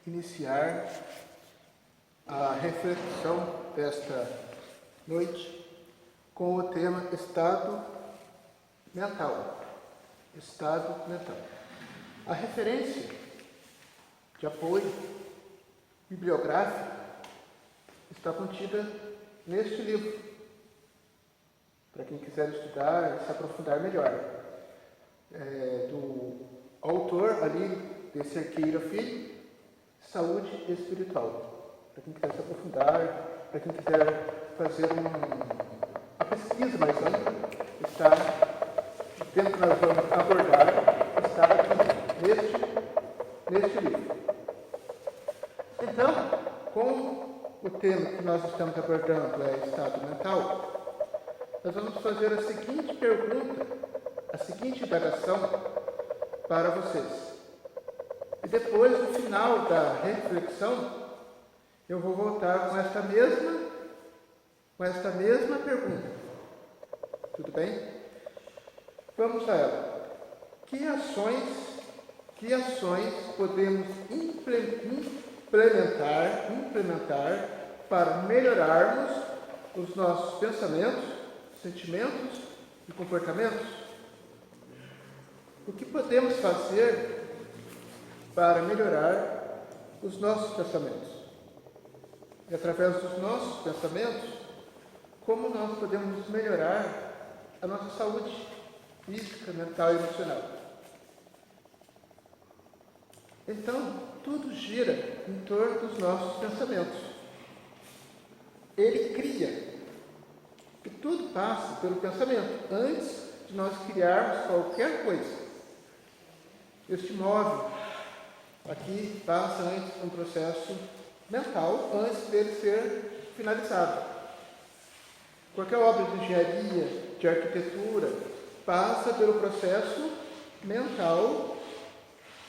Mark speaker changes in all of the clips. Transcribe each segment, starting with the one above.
Speaker 1: iniciar a reflexão desta noite com o tema estado mental. Estado mental. A referência de apoio bibliográfica está contida neste livro, para quem quiser estudar e se aprofundar melhor. Do autor ali, de Cerqueira Filho, Saúde Espiritual. Para quem quiser se aprofundar, para quem quiser fazer uma pesquisa mais ampla, está o tempo que nós vamos abordar, está aqui neste livro. Então, como o tema que nós estamos abordando é estado mental, nós vamos fazer a seguinte pergunta, a seguinte indagação para vocês. E depois, no final da reflexão, eu vou voltar com esta mesma pergunta. Tudo bem? Vamos a ela. Que ações podemos implementar para melhorarmos os nossos pensamentos, sentimentos e comportamentos? O que podemos fazer para melhorar os nossos pensamentos? E através dos nossos pensamentos, como nós podemos melhorar a nossa saúde física, mental e emocional? Então, tudo gira em torno dos nossos pensamentos. Ele cria. E tudo passa pelo pensamento, antes de nós criarmos qualquer coisa. Este móvel aqui passa antes de um processo mental, antes dele ser finalizado. Qualquer obra de engenharia, de arquitetura, passa pelo processo mental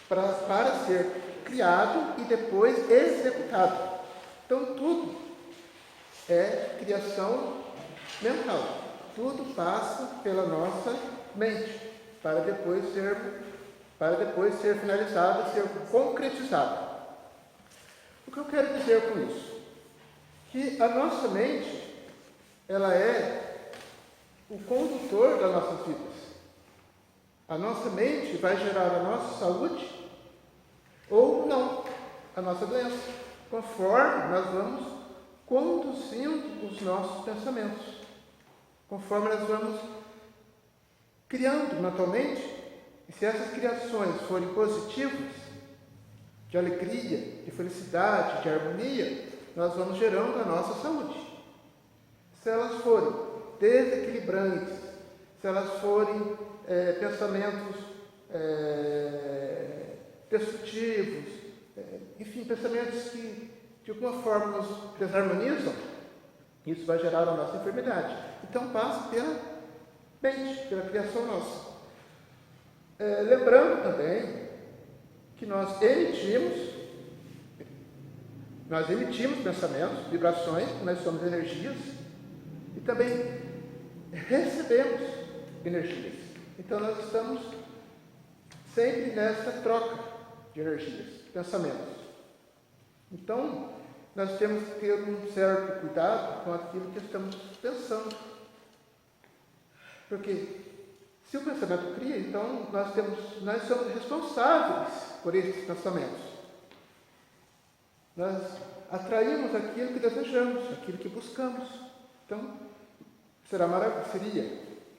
Speaker 1: para ser criado e depois executado. Então, tudo é criação mental. Tudo passa pela nossa mente para depois ser finalizado, ser concretizado. O que eu quero dizer com isso? Que a nossa mente, ela é o condutor das nossas vidas. A nossa mente vai gerar a nossa saúde ou não, a nossa doença, conforme nós vamos conduzindo os nossos pensamentos, conforme nós vamos criando mentalmente. E se essas criações forem positivas, de alegria, de felicidade, de harmonia, nós vamos gerando a nossa saúde. Se elas forem desequilibrantes, se elas forem pensamentos destrutivos, enfim, pensamentos que de alguma forma nos desarmonizam, isso vai gerar a nossa enfermidade. Então passa pela mente, pela criação nossa. Lembrando também que nós emitimos pensamentos, vibrações, nós somos energias, e também recebemos energias. Então nós estamos sempre nessa troca de energias, pensamentos. Então, nós temos que ter um certo cuidado com aquilo que estamos pensando. Porque se o pensamento cria, então nós somos responsáveis por esses pensamentos. Nós atraímos aquilo que desejamos, aquilo que buscamos. Então, seria,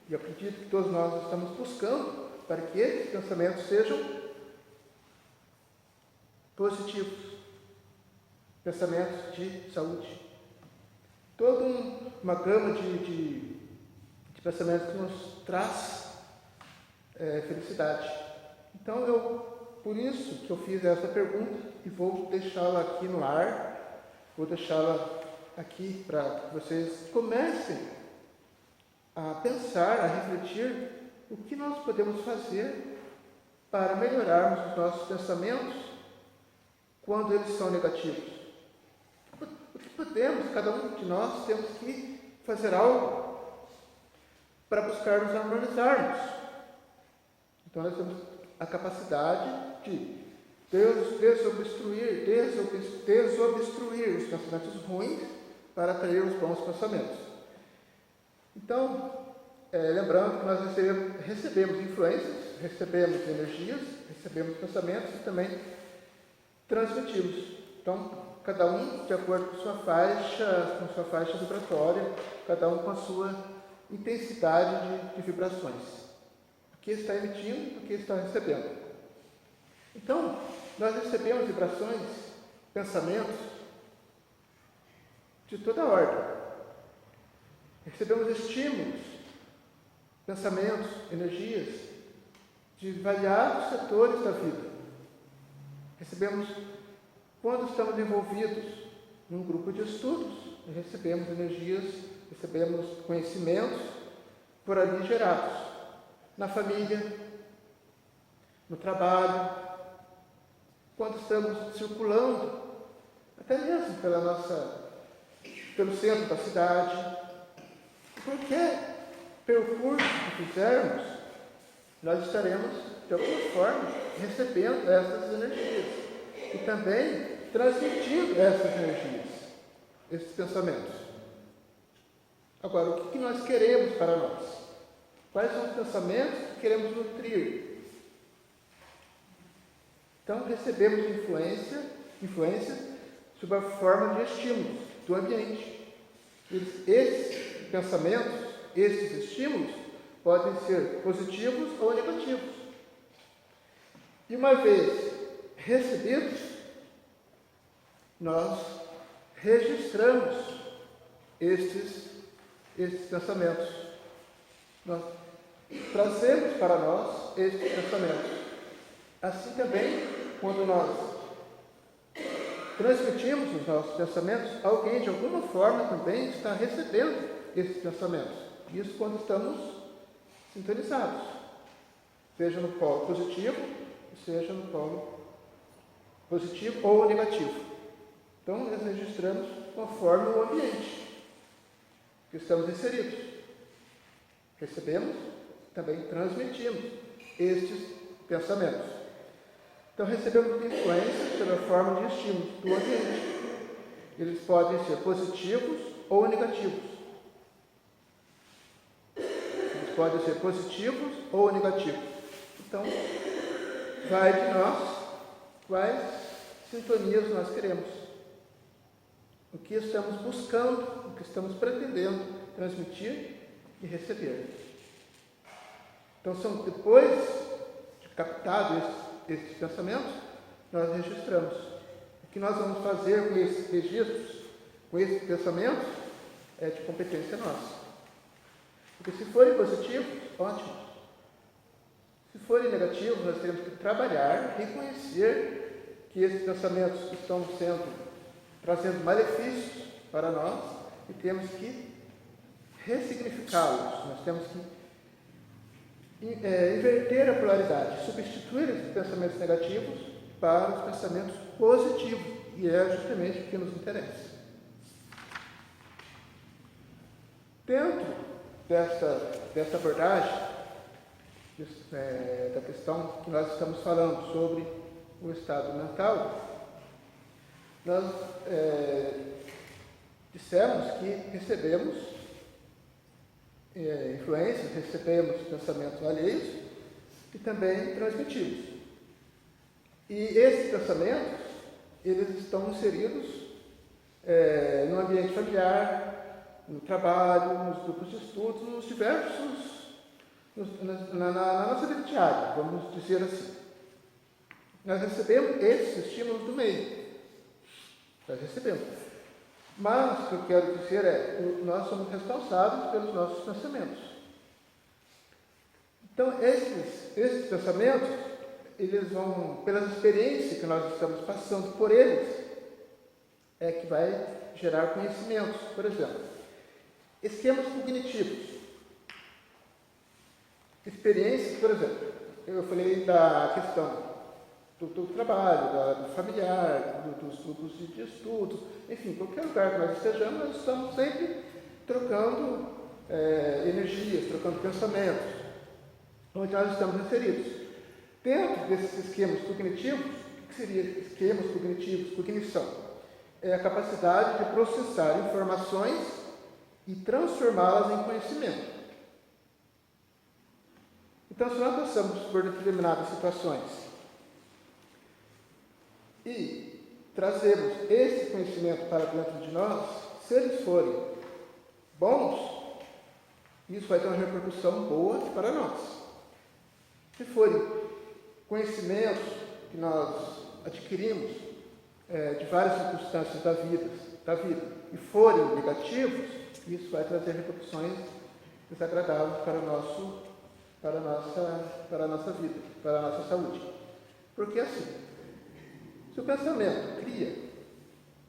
Speaker 1: e acredito que todos nós estamos buscando para que esses pensamentos sejam positivos, pensamentos de saúde. Toda uma gama de pensamentos que nos traz felicidade. Então, por isso que eu fiz essa pergunta e vou deixá-la aqui no ar, vou deixá-la aqui para que vocês comecem a pensar, a refletir o que nós podemos fazer para melhorarmos os nossos pensamentos quando eles são negativos. O que podemos, cada um de nós, temos que fazer algo para buscar nos harmonizarmos. Então, nós temos a capacidade de desobstruir os pensamentos ruins para atrair os bons pensamentos. Então, lembrando que nós recebemos influências, recebemos energias, recebemos pensamentos e também transmitimos. Então, cada um de acordo com sua faixa vibratória, cada um com a sua intensidade de vibrações. O que está emitindo, o que está recebendo. Então, nós recebemos vibrações, pensamentos de toda ordem. Recebemos estímulos, pensamentos, energias de variados setores da vida. Recebemos, quando estamos envolvidos num grupo de estudos, recebemos energias, recebemos conhecimentos por ali gerados. Na família, no trabalho, quando estamos circulando, até mesmo pelo centro da cidade. Qualquer percurso que fizermos, nós estaremos, de alguma forma, recebendo essas energias e também transmitindo essas energias, esses pensamentos. Agora, o que nós queremos para nós? Quais são os pensamentos que queremos nutrir? Então, recebemos influência sob a forma de estímulos do ambiente. Esses pensamentos, esses estímulos, podem ser positivos ou negativos. E uma vez recebidos, nós registramos estes pensamentos. Nós trazemos para nós estes pensamentos. Assim também, quando nós transmitimos os nossos pensamentos, alguém de alguma forma também está recebendo esses pensamentos. Isso quando estamos sintonizados, seja no polo positivo, seja no polo positivo ou negativo. Então, nós registramos conforme o ambiente que estamos inseridos. Recebemos, também transmitimos estes pensamentos. Então, recebemos influência pela forma de estímulos do ambiente. Eles podem ser positivos ou negativos. Podem ser positivos ou negativos. Então, vai de nós quais sintonias nós queremos. O que estamos buscando, o que estamos pretendendo transmitir e receber. Então, depois de captado esses pensamentos, nós registramos. O que nós vamos fazer com esses registros, com esses pensamentos, é de competência nossa. Porque se forem positivos, ótimo. Se forem negativos, nós temos que trabalhar, reconhecer que esses pensamentos estão trazendo malefícios para nós e temos que ressignificá-los. Nós temos que inverter a polaridade, substituir esses pensamentos negativos para os pensamentos positivos. E é justamente o que nos interessa. Dentro dessa abordagem, da questão que nós estamos falando sobre o estado mental, nós dissemos que recebemos influências, recebemos pensamentos alheios e também transmitimos. E esses pensamentos, eles estão inseridos no ambiente familiar, no trabalho, nos grupos de estudos, nos diversos, na nossa vida diária, vamos dizer assim. Nós recebemos esses estímulos do meio. Nós recebemos. Mas o que eu quero dizer nós somos responsáveis pelos nossos pensamentos. Então, esses pensamentos, eles vão, pelas experiências que nós estamos passando por eles, é que vai gerar conhecimentos. Por exemplo, esquemas cognitivos. Experiências, por exemplo, eu falei da questão do trabalho, do familiar, dos grupos de estudos, enfim, qualquer lugar que nós estejamos, nós estamos sempre trocando energias, trocando pensamentos, onde nós estamos inseridos. Dentro desses esquemas cognitivos, que seria esquemas cognitivos? Cognição é a capacidade de processar informações e transformá-las em conhecimento. Então, se nós passamos por determinadas situações e trazemos esse conhecimento para dentro de nós, se eles forem bons, isso vai ter uma repercussão boa para nós. Se forem conhecimentos que nós adquirimos de várias circunstâncias da vida e forem negativos, isso vai trazer repercussões desagradáveis para a nossa vida, para a nossa saúde. Porque assim, se o pensamento cria,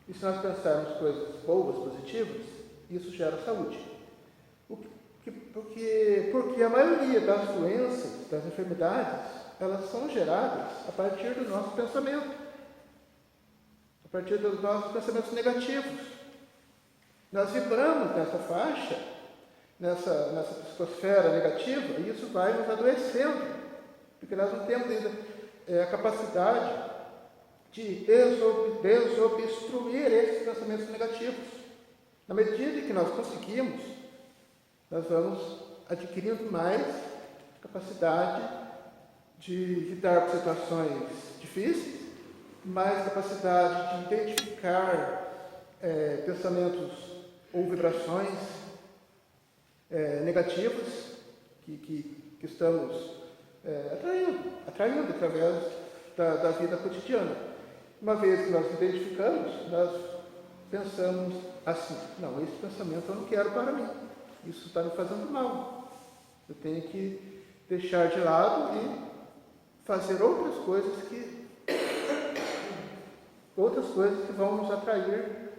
Speaker 1: e se nós pensarmos coisas boas, positivas, isso gera saúde. Porque a maioria das doenças, das enfermidades, elas são geradas a partir do nosso pensamento, a partir dos nossos pensamentos negativos. Nós vibramos nessa faixa, nessa psicosfera negativa, e isso vai nos adoecendo, porque nós não temos ainda a capacidade de desobstruir esses pensamentos negativos. Na medida que nós conseguimos, nós vamos adquirindo mais capacidade de lidar com situações difíceis, mais capacidade de identificar pensamentos ou vibrações negativas que estamos atraindo através da vida cotidiana. Uma vez que nós identificamos, nós pensamos assim: não, esse pensamento eu não quero para mim, isso está me fazendo mal, eu tenho que deixar de lado e fazer outras coisas que vão nos atrair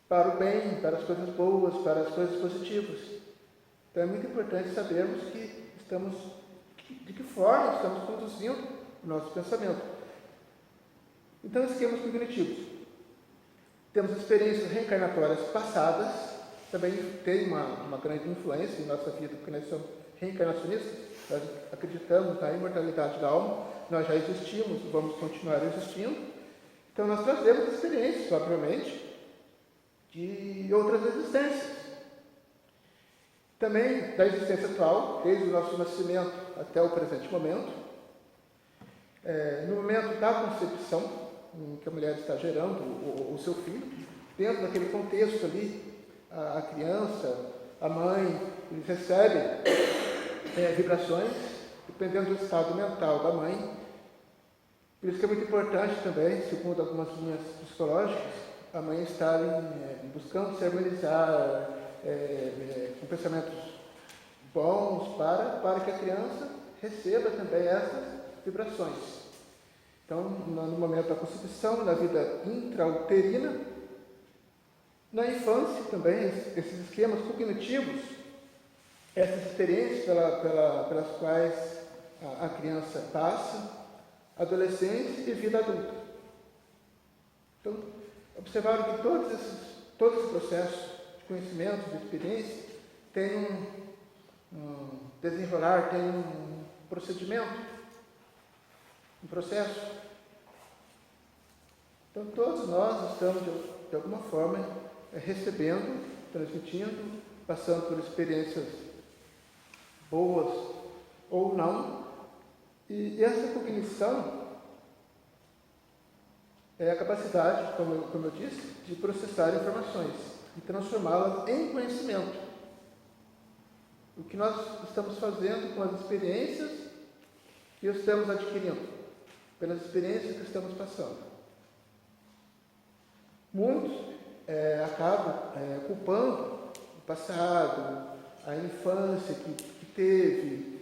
Speaker 1: para o bem, para as coisas boas, para as coisas positivas. Então é muito importante sabermos de que forma estamos conduzindo o nosso pensamento. Então, esquemas cognitivos. Temos experiências reencarnatórias passadas, também tem uma grande influência em nossa vida, porque nós somos reencarnacionistas, nós acreditamos na imortalidade da alma, nós já existimos e vamos continuar existindo. Então, nós trazemos experiências, obviamente, de outras existências. Também da existência atual, desde o nosso nascimento até o presente momento. No momento da concepção, em que a mulher está gerando o seu filho, dentro daquele contexto ali, a criança, a mãe, eles recebem vibrações, dependendo do estado mental da mãe. Por isso que é muito importante também, segundo algumas linhas psicológicas, a mãe estar buscando se harmonizar com pensamentos bons para que a criança receba também essas vibrações. Então, no momento da concepção, na vida intrauterina, na infância também, esses esquemas cognitivos, essas experiências pelas quais a criança passa, adolescência e vida adulta. Então, observaram que todo esse processo de conhecimento, de experiência, tem um desenrolar, tem um procedimento, um processo. Então, todos nós estamos, de alguma forma, recebendo, transmitindo, passando por experiências boas ou não. E essa cognição é a capacidade, como eu disse, de processar informações e transformá-las em conhecimento. O que nós estamos fazendo com as experiências que estamos adquirindo, pelas experiências que estamos passando. Muitos acabam culpando o passado, a infância que teve,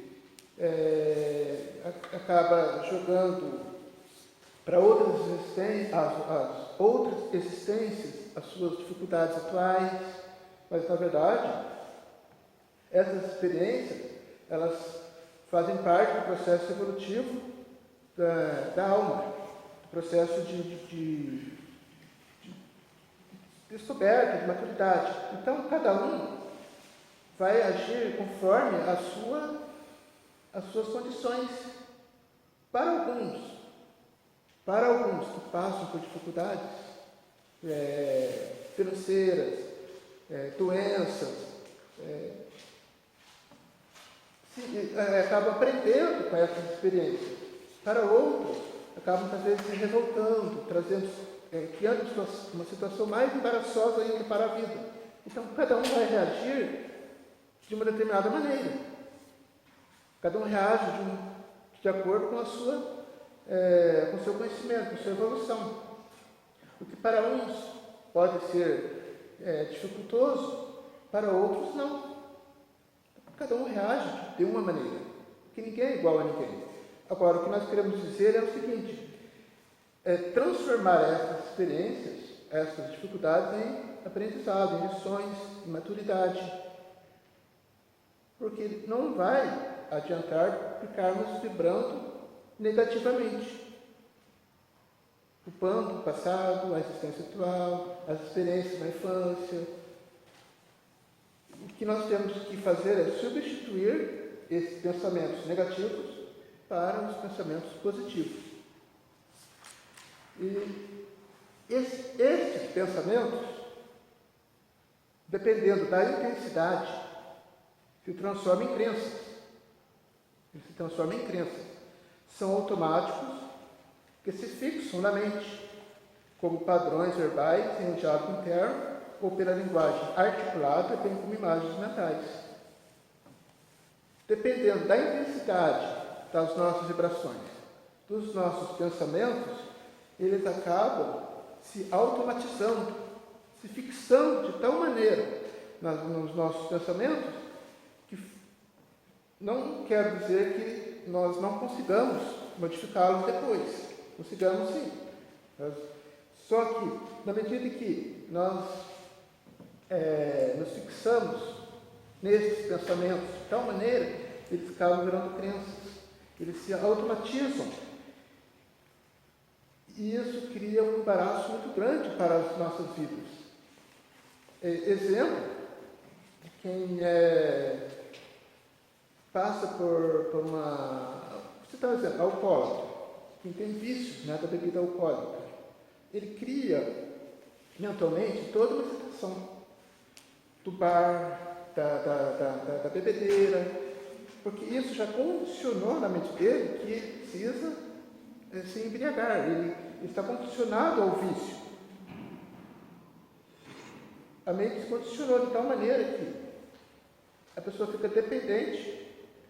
Speaker 1: acaba jogando para as outras existências as suas dificuldades atuais, mas na verdade essas experiências elas fazem parte do processo evolutivo da alma, do processo de descoberta, de maturidade. Então, cada um vai agir conforme as suas condições. Para para alguns que passam por dificuldades financeiras, doenças, acabam aprendendo com essas experiências. Para outros, acabam muitas vezes se revoltando, criando uma situação mais embaraçosa ainda para a vida. Então, cada um vai reagir de uma determinada maneira. Cada um reage de acordo com com o seu conhecimento, com a sua evolução. O que para uns pode ser dificultoso, para outros não. Cada um reage de uma maneira, porque ninguém é igual a ninguém. Agora, o que nós queremos dizer é o seguinte: transformar essas experiências, essas dificuldades em aprendizado, em lições, em maturidade. Porque não vai adiantar ficarmos vibrando negativamente, culpando o passado, a existência atual, as experiências na infância. O que nós temos que fazer é substituir esses pensamentos negativos para os pensamentos positivos. E estes pensamentos, dependendo da intensidade, se transformam em crenças. Eles se transformam em crenças. São automáticos que se fixam na mente, como padrões verbais em um diálogo interno ou pela linguagem articulada, bem como imagens mentais. Dependendo da intensidade das nossas vibrações, dos nossos pensamentos, eles acabam se automatizando, se fixando de tal maneira nos nossos pensamentos que não quer dizer que nós não consigamos modificá-los depois. Consigamos sim. Só que, na medida que nós nos fixamos nesses pensamentos de tal maneira, eles acabam virando crenças. Eles se automatizam. E isso cria um embaraço muito grande para as nossas vidas. Exemplo de quem passa por uma... Você está dizendo, alcoólatra, quem tem vício da bebida alcoólica. Ele cria mentalmente toda uma situação do bar, da bebedeira, porque isso já condicionou na mente dele que ele precisa se embriagar. Ele está condicionado ao vício. A mente se condicionou de tal maneira que a pessoa fica dependente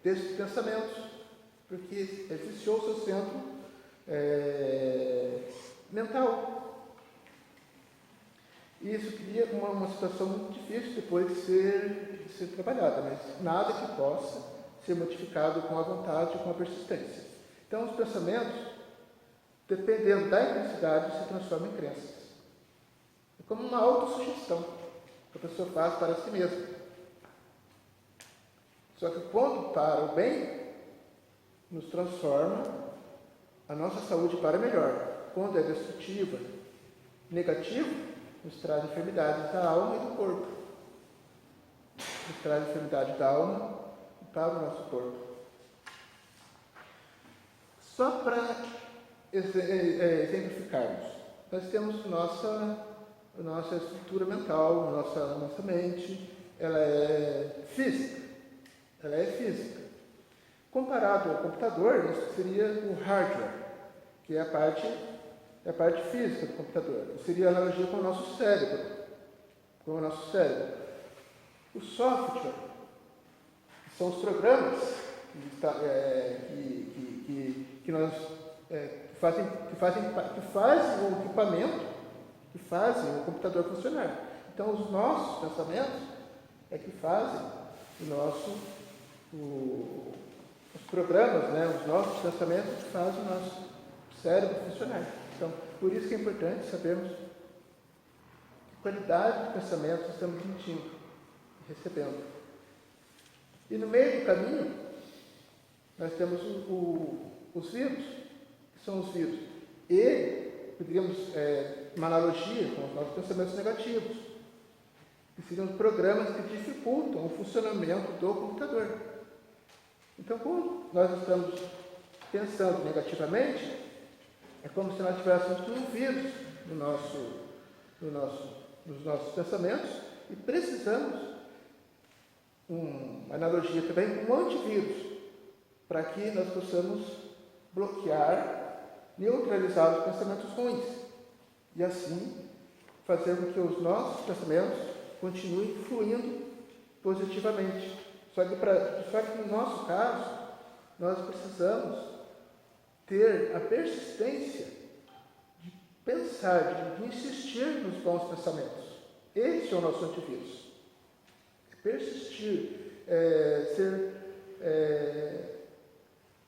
Speaker 1: desses pensamentos, porque viciou o seu centro mental. E isso cria uma situação muito difícil depois de ser trabalhada, mas nada que possa ser modificado com a vontade e com a persistência. Então, os pensamentos, dependendo da intensidade, se transformam em crenças. É como uma autossugestão que a pessoa faz para si mesma. Só que quando para o bem, nos transforma a nossa saúde para melhor. Quando é destrutiva, negativa, nos traz enfermidades da alma e do corpo. Nos traz enfermidade da alma e para o nosso corpo. Só para exemplificarmos, nós temos nossa estrutura mental, nossa mente, ela é física. Ela é física. Comparado ao computador, isso seria o hardware, que é a parte física do computador. Isso seria a analogia com o nosso cérebro. O software, que são os programas que fazem o equipamento, que fazem o computador funcionar. Então, os nossos pensamentos é que fazem os programas, os nossos pensamentos que fazem o nosso cérebro funcionar. Então, por isso que é importante sabermos que qualidade de pensamentos estamos emitindo, recebendo. E no meio do caminho, nós temos os vírus, que são os vírus. E, poderíamos, uma analogia com os nossos pensamentos negativos, que seriam programas que dificultam o funcionamento do computador. Então, quando nós estamos pensando negativamente, É como se nós tivéssemos um vírus nos nossos pensamentos e precisamos, uma analogia também, um antivírus, para que nós possamos bloquear, neutralizar os pensamentos ruins e assim fazer com que os nossos pensamentos continuem fluindo positivamente. Só que no nosso caso, nós precisamos ter a persistência de pensar, de insistir nos bons pensamentos. Esse é o nosso antivírus. Persistir,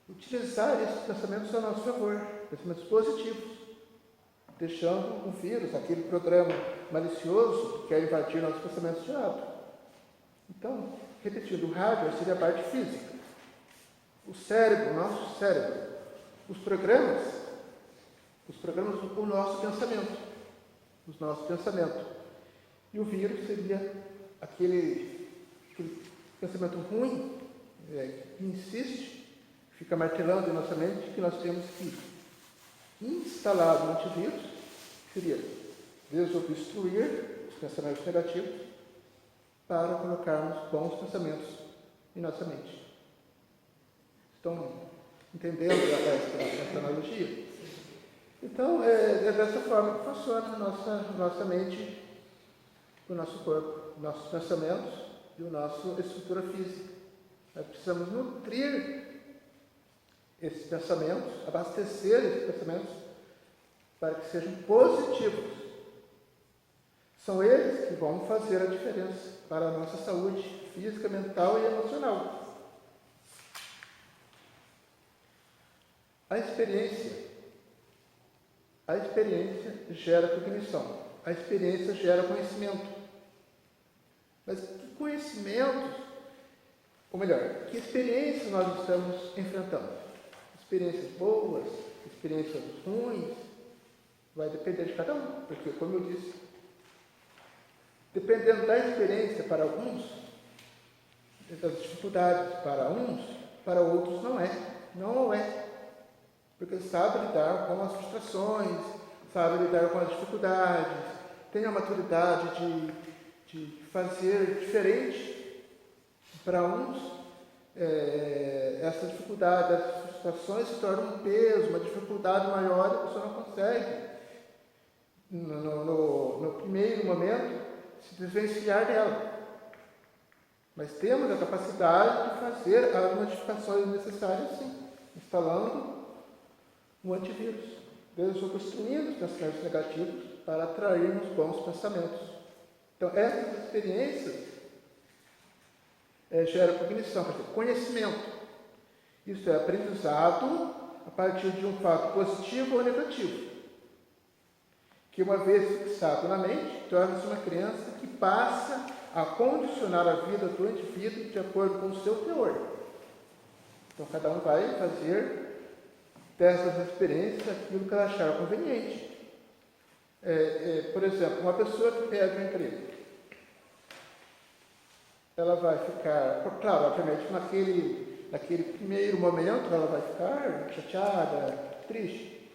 Speaker 1: utilizar esses pensamentos a nosso favor, pensamentos positivos, deixando um vírus, aquele programa malicioso que quer invadir nossos pensamentos de lado. Então, repetindo, o hardware seria a parte física. O cérebro, o nosso cérebro, os programas, o nosso pensamento, os nossos pensamentos. E o vírus seria aquele pensamento ruim, que insiste, fica martelando em nossa mente, que nós temos que instalar no antivírus, que seria desobstruir os pensamentos negativos para colocarmos bons pensamentos em nossa mente. Estão entendendo essa analogia? Então, é dessa forma que funciona a nossa mente, o nosso corpo, nossos pensamentos e a nossa estrutura física. Nós precisamos nutrir esses pensamentos, abastecer esses pensamentos para que sejam positivos. São eles que vão fazer a diferença para a nossa saúde física, mental e emocional. A experiência gera cognição. A experiência gera conhecimento. Mas que conhecimentos, ou melhor, que experiências nós estamos enfrentando? Experiências boas, experiências ruins, vai depender de cada um, porque, como eu disse, dependendo da experiência para alguns, das dificuldades para uns, para outros não é. Porque sabe lidar com as frustrações, sabe lidar com as dificuldades, tem a maturidade de fazer diferente. Para uns, essa dificuldade, essas frustrações se tornam um peso, uma dificuldade maior e a pessoa não consegue, no primeiro momento, se desvencilhar dela. Mas temos a capacidade de fazer as modificações necessárias, sim, instalando um antivírus, desobstruindo os pensamentos negativos para atrairmos bons pensamentos. Então, essas experiências geram cognição, quer dizer, conhecimento. Isso é aprendizado a partir de um fato positivo ou negativo, que uma vez fixado na mente, torna-se uma criança que passa a condicionar a vida do indivíduo de acordo com o seu teor. Então, cada um vai fazer dessas experiências aquilo que ela achar conveniente. Por exemplo, uma pessoa que perde um emprego, ela vai ficar, claro, obviamente, naquele primeiro momento, ela vai ficar chateada, triste.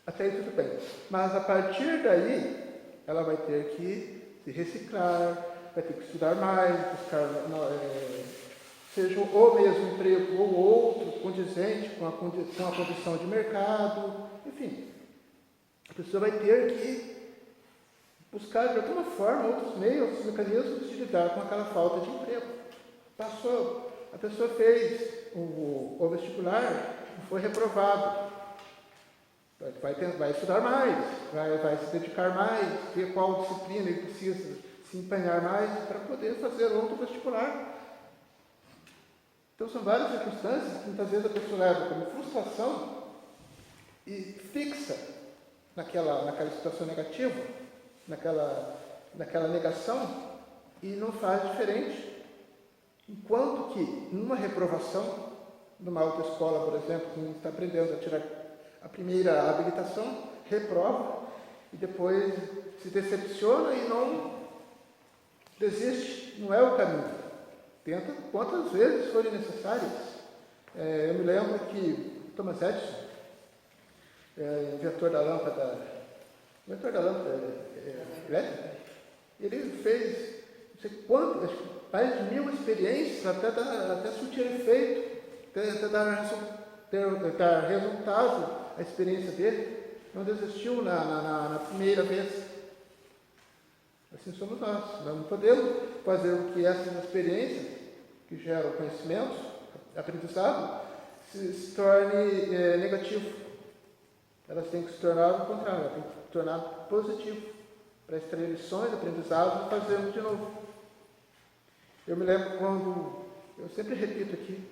Speaker 1: Até aí tudo bem. Mas a partir daí, ela vai ter que se reciclar, vai ter que estudar mais, buscar, seja o mesmo emprego ou outro, condizente com a condição de mercado, enfim. A pessoa vai ter que buscar de alguma forma outros meios, outros mecanismos de lidar com aquela falta de emprego. A pessoa fez o vestibular e foi reprovado. Vai estudar mais, vai se dedicar mais, ver qual disciplina ele precisa se empenhar mais para poder fazer outro vestibular. Então, são várias circunstâncias que muitas vezes a pessoa leva como frustração e fixa naquela situação negativa, naquela negação, e não faz diferente. Enquanto que, numa reprovação, numa autoescola, por exemplo, quem está aprendendo a tirar a primeira habilitação, reprova, e depois se decepciona e não desiste, não é o caminho. Tenta quantas vezes forem necessárias. Eu me lembro que Thomas Edison, inventor da lâmpada elétrica, ele fez não sei quanto, mais de 1000 experiências até surtir efeito, até dar resultado à experiência dele. Não desistiu na primeira vez. Assim somos nós. Nós não podemos fazer com que essas experiências, que geram conhecimentos, aprendizado, se torne negativo. Elas têm que se tornar o contrário, elas têm que se tornar positivo, para extrair lições, aprendizado e fazermos de novo. Eu me lembro quando, eu sempre repito aqui,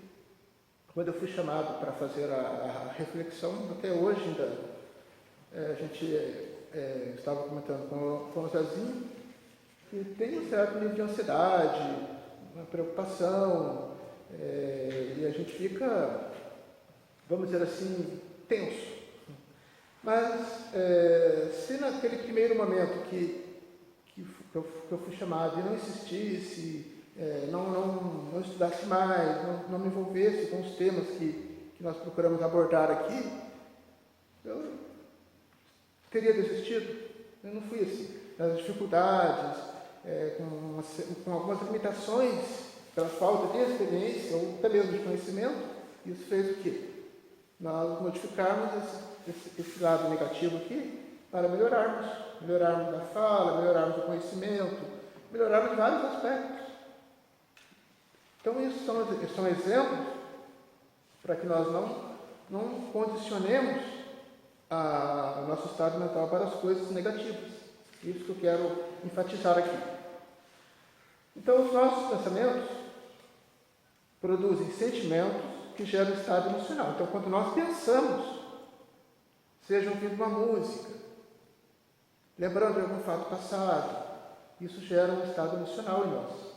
Speaker 1: quando eu fui chamado para fazer a reflexão, até hoje ainda, a gente estava comentando com o Zezinho, que tem um certo nível de ansiedade, uma preocupação, e a gente fica, vamos dizer assim, tenso. Mas, se naquele primeiro momento que eu fui chamado e não insistisse, não estudasse mais, não me envolvesse com os temas que nós procuramos abordar aqui, eu teria desistido. Eu não fui assim. Nas dificuldades, com algumas limitações, pela falta de experiência ou até mesmo de conhecimento, isso fez o quê? Nós modificarmos esse lado negativo aqui para melhorarmos a fala, melhorarmos o conhecimento, melhorarmos vários aspectos. Então, isso são exemplos para que nós não condicionemos o nosso estado mental para as coisas negativas. Isso que eu quero enfatizar aqui. Então, os nossos pensamentos produzem sentimentos que geram estado emocional. Então, quando nós pensamos, seja ouvindo uma música, lembrando de algum fato passado, isso gera um estado emocional em nós.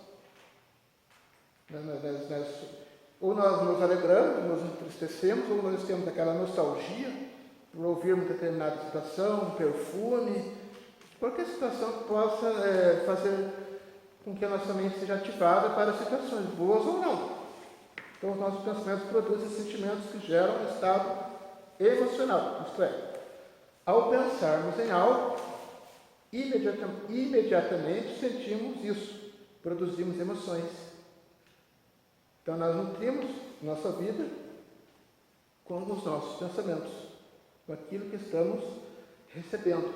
Speaker 1: Ou nós nos alegramos, nos entristecemos, ou nós temos aquela nostalgia por ouvirmos determinada situação, um perfume, qualquer situação que possa fazer com que a nossa mente seja ativada para situações boas ou não. Então, os nossos pensamentos produzem sentimentos que geram um estado emocional, isto é, ao pensarmos em algo, imediatamente sentimos isso, produzimos emoções. Então, nós nutrimos nossa vida com os nossos pensamentos, com aquilo que estamos recebendo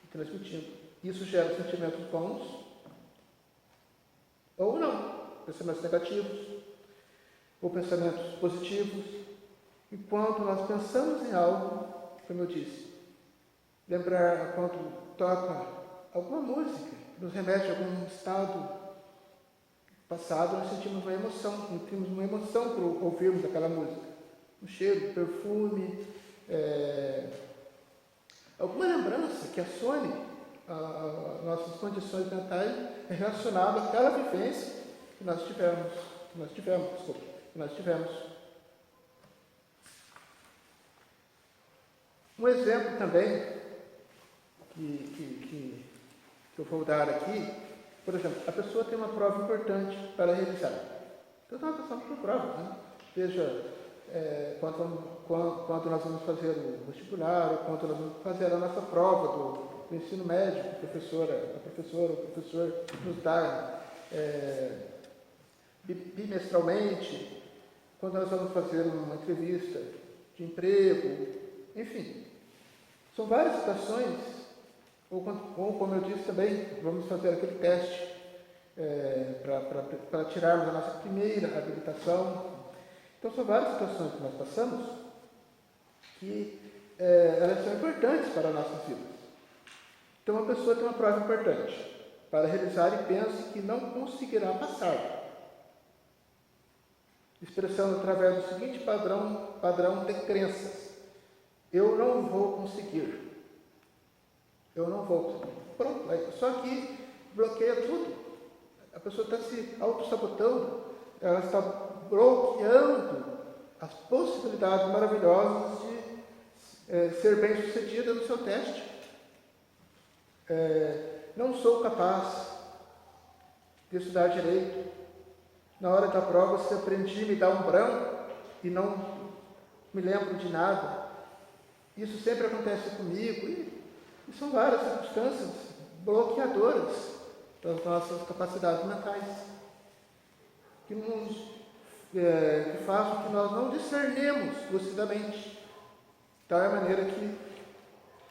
Speaker 1: e transmitindo. Isso gera sentimentos bons ou não, pensamentos negativos ou pensamentos positivos. E quando nós pensamos em algo, como eu disse, lembrar quando toca alguma música, nos remete a algum estado passado, nós sentimos uma emoção, nutrimos uma emoção por ouvirmos aquela música. Um cheiro, um perfume, alguma lembrança que acione nossas condições mentais relacionadas àquela vivência que nós tivemos. Um exemplo também que eu vou dar aqui, por exemplo, a pessoa tem uma prova importante para realizar. Então, nós passamos por provas, né? Seja quando nós vamos fazer o vestibular, ou quando nós vamos fazer a nossa prova do ensino médio, a professora, o professor nos dá bimestralmente, quando nós vamos fazer uma entrevista de emprego, enfim. São várias situações, ou como eu disse também, vamos fazer aquele teste para tirarmos a nossa primeira habilitação. Então, são várias situações que nós passamos que elas são importantes para a nossa vida. Então, uma pessoa tem uma prova importante para realizar e pensa que não conseguirá passar, expressando através do seguinte padrão de crenças: eu não vou conseguir. Eu não vou conseguir. Pronto, só que bloqueia tudo. A pessoa está se auto-sabotando, ela está bloqueando as possibilidades maravilhosas de ser bem-sucedida no seu teste. Não sou capaz de estudar direito. Na hora da prova, se aprendi, me dá um branco e não me lembro de nada. Isso sempre acontece comigo, e são várias circunstâncias bloqueadoras das nossas capacidades mentais, que fazem com que nós não discernemos lucidamente, tal é a maneira que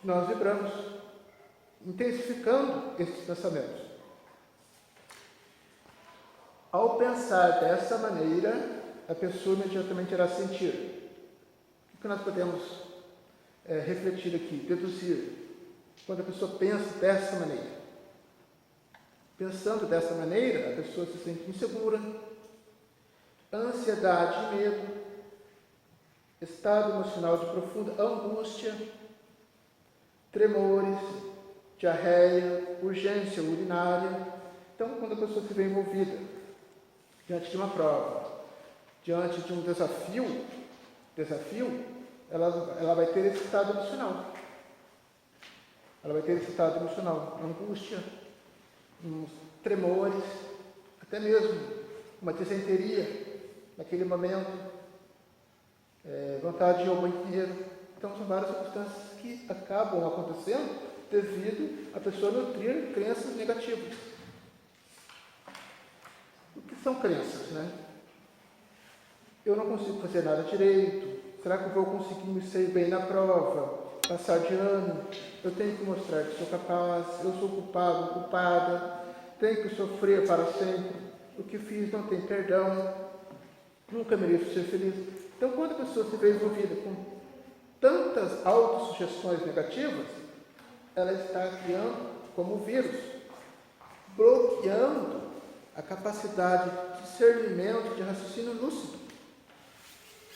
Speaker 1: nós vibramos, intensificando esses pensamentos. Ao pensar dessa maneira, a pessoa imediatamente irá sentir. O que nós podemos refletir aqui, deduzir, quando a pessoa pensa dessa maneira? Pensando dessa maneira, a pessoa se sente insegura, ansiedade e medo, estado emocional de profunda angústia, tremores, diarreia, urgência urinária. Então, quando a pessoa se vê envolvida diante de uma prova, diante de um desafio, ela vai ter esse estado emocional. Ela vai ter esse estado emocional, angústia, uns tremores, até mesmo uma disenteria naquele momento, vontade de ir ao banheiro. Então, são várias circunstâncias que acabam acontecendo devido a pessoa nutrir crenças negativas. O que são crenças, né? Eu não consigo fazer nada direito. Será que eu vou conseguir me sair bem na prova? Passar de ano? Eu tenho que mostrar que sou capaz. Eu sou culpado, culpada. Tenho que sofrer para sempre. O que fiz não tem perdão. Nunca mereço ser feliz. Então, quando a pessoa se vê envolvida com tantas autossugestões negativas, ela está criando, como um vírus, bloqueando a capacidade de discernimento, de raciocínio lúcido.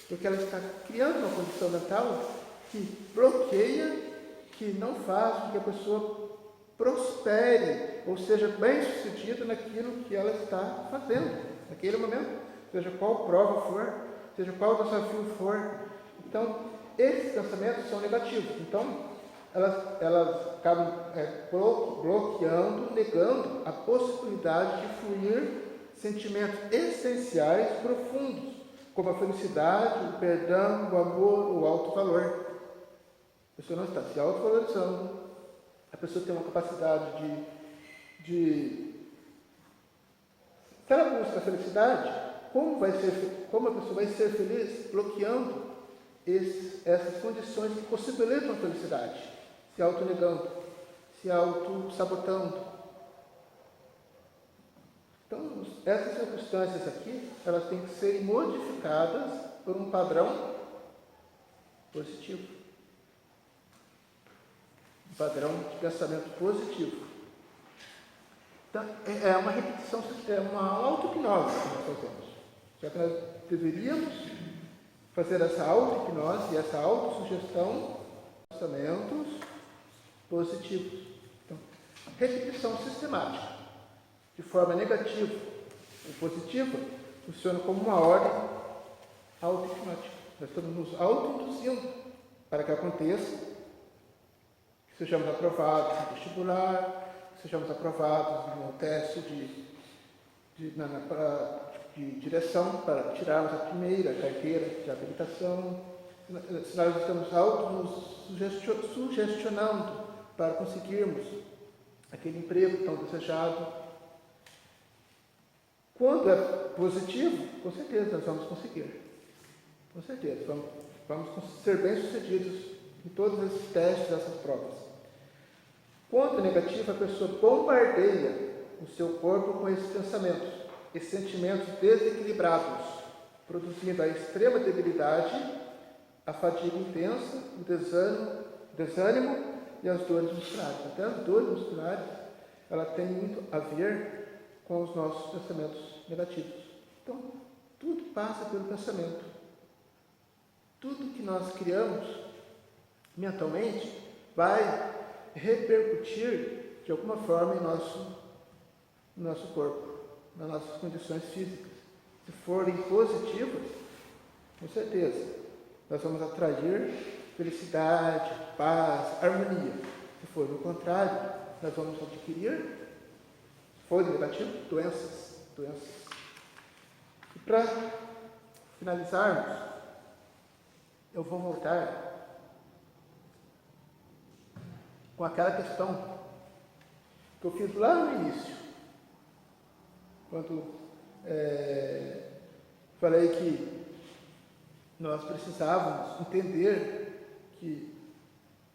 Speaker 1: Porque ela está criando uma condição mental que bloqueia, que não faz com que a pessoa prospere, ou seja, bem-sucedida naquilo que ela está fazendo, naquele momento, seja qual prova for, seja qual desafio for. Então, esses pensamentos são negativos. Então, elas acabam bloqueando, negando a possibilidade de fluir sentimentos essenciais, profundos, como a felicidade, o perdão, o amor, o alto valor. A pessoa não está se autovalorizando, a pessoa tem uma capacidade de se ela busca a felicidade, como a pessoa vai ser feliz? Bloqueando essas condições que possibilitam a felicidade, se autonegando, se auto-sabotando. Então, essas circunstâncias aqui, elas têm que ser modificadas por um padrão positivo. Um padrão de pensamento positivo. Então, é uma repetição, é uma auto-hipnose que nós fazemos. Já que nós deveríamos fazer essa auto-hipnose e essa autossugestão de pensamentos positivos. Então, repetição sistemática, de forma negativa ou positiva, funciona como uma ordem auto-hipnótica. Nós estamos nos auto-induzindo para que aconteça, que sejamos aprovados no vestibular, que sejamos aprovados no teste de direção para tirarmos a primeira carteira de habilitação. Se nós estamos sugestionando para conseguirmos aquele emprego tão desejado. Quando é positivo, com certeza nós vamos conseguir. Com certeza, vamos ser bem-sucedidos em todos esses testes, essas provas. Quando é negativo, a pessoa bombardeia o seu corpo com esses pensamentos, esses sentimentos desequilibrados, produzindo a extrema debilidade, a fadiga intensa, o desânimo e as dores musculares. Até as dores musculares, ela tem muito a ver com os nossos pensamentos negativos. Então, tudo passa pelo pensamento. Tudo que nós criamos mentalmente vai repercutir de alguma forma em nosso corpo, nas nossas condições físicas. Se forem positivas, com certeza, nós vamos atrair felicidade, paz, harmonia. Se for o contrário, nós vamos adquirir, se for negativo, doenças. E para finalizarmos, eu vou voltar com aquela questão que eu fiz lá no início, quando falei que nós precisávamos entender que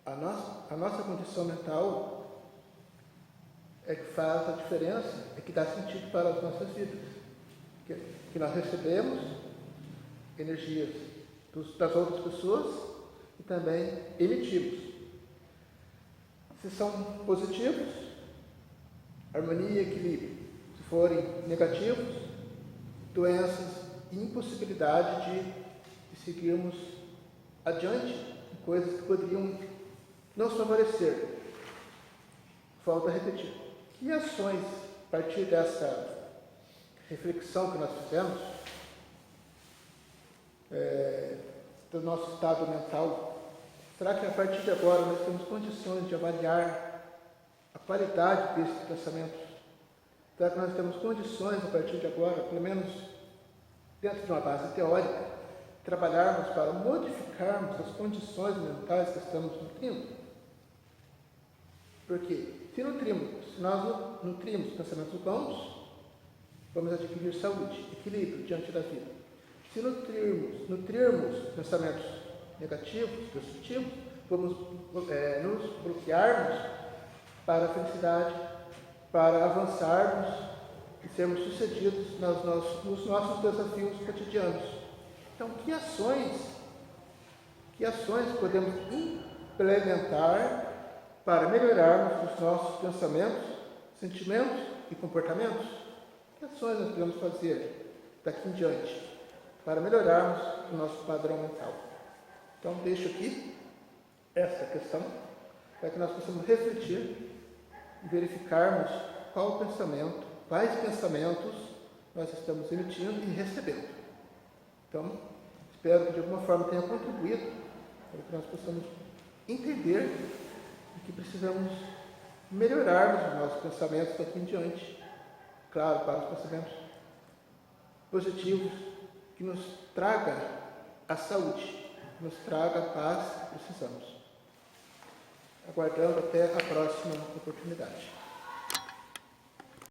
Speaker 1: a nossa condição mental é que faz a diferença, é que dá sentido para as nossas vidas. Que nós recebemos energias das outras pessoas e também emitimos. Se são positivos, harmonia e equilíbrio. Se forem negativos, doenças e impossibilidade de seguirmos adiante em coisas que poderiam nos favorecer. Volto a repetir. Que ações, a partir dessa reflexão que nós fizemos, do nosso estado mental, será que a partir de agora nós temos condições de avaliar a qualidade desses pensamentos? Será que nós temos condições, a partir de agora, pelo menos dentro de uma base teórica, trabalharmos para modificarmos as condições mentais que estamos nutrindo? Porque se nós nutrimos pensamentos bons, vamos adquirir saúde, equilíbrio diante da vida. Se nutrirmos pensamentos negativos, destrutivos, vamos nos bloquearmos para a felicidade, para avançarmos e sermos sucedidos nos nossos desafios cotidianos. Então, que ações podemos implementar para melhorarmos os nossos pensamentos, sentimentos e comportamentos? Que ações nós podemos fazer daqui em diante para melhorarmos o nosso padrão mental? Então, deixo aqui essa questão para que nós possamos refletir e verificarmos quais pensamentos nós estamos emitindo e recebendo. Então, espero que de alguma forma tenha contribuído para que nós possamos entender que precisamos melhorarmos os nossos pensamentos daqui em diante. Claro, para os pensamentos positivos, que nos traga a saúde, que nos traga a paz que precisamos. Aguardando até a próxima oportunidade.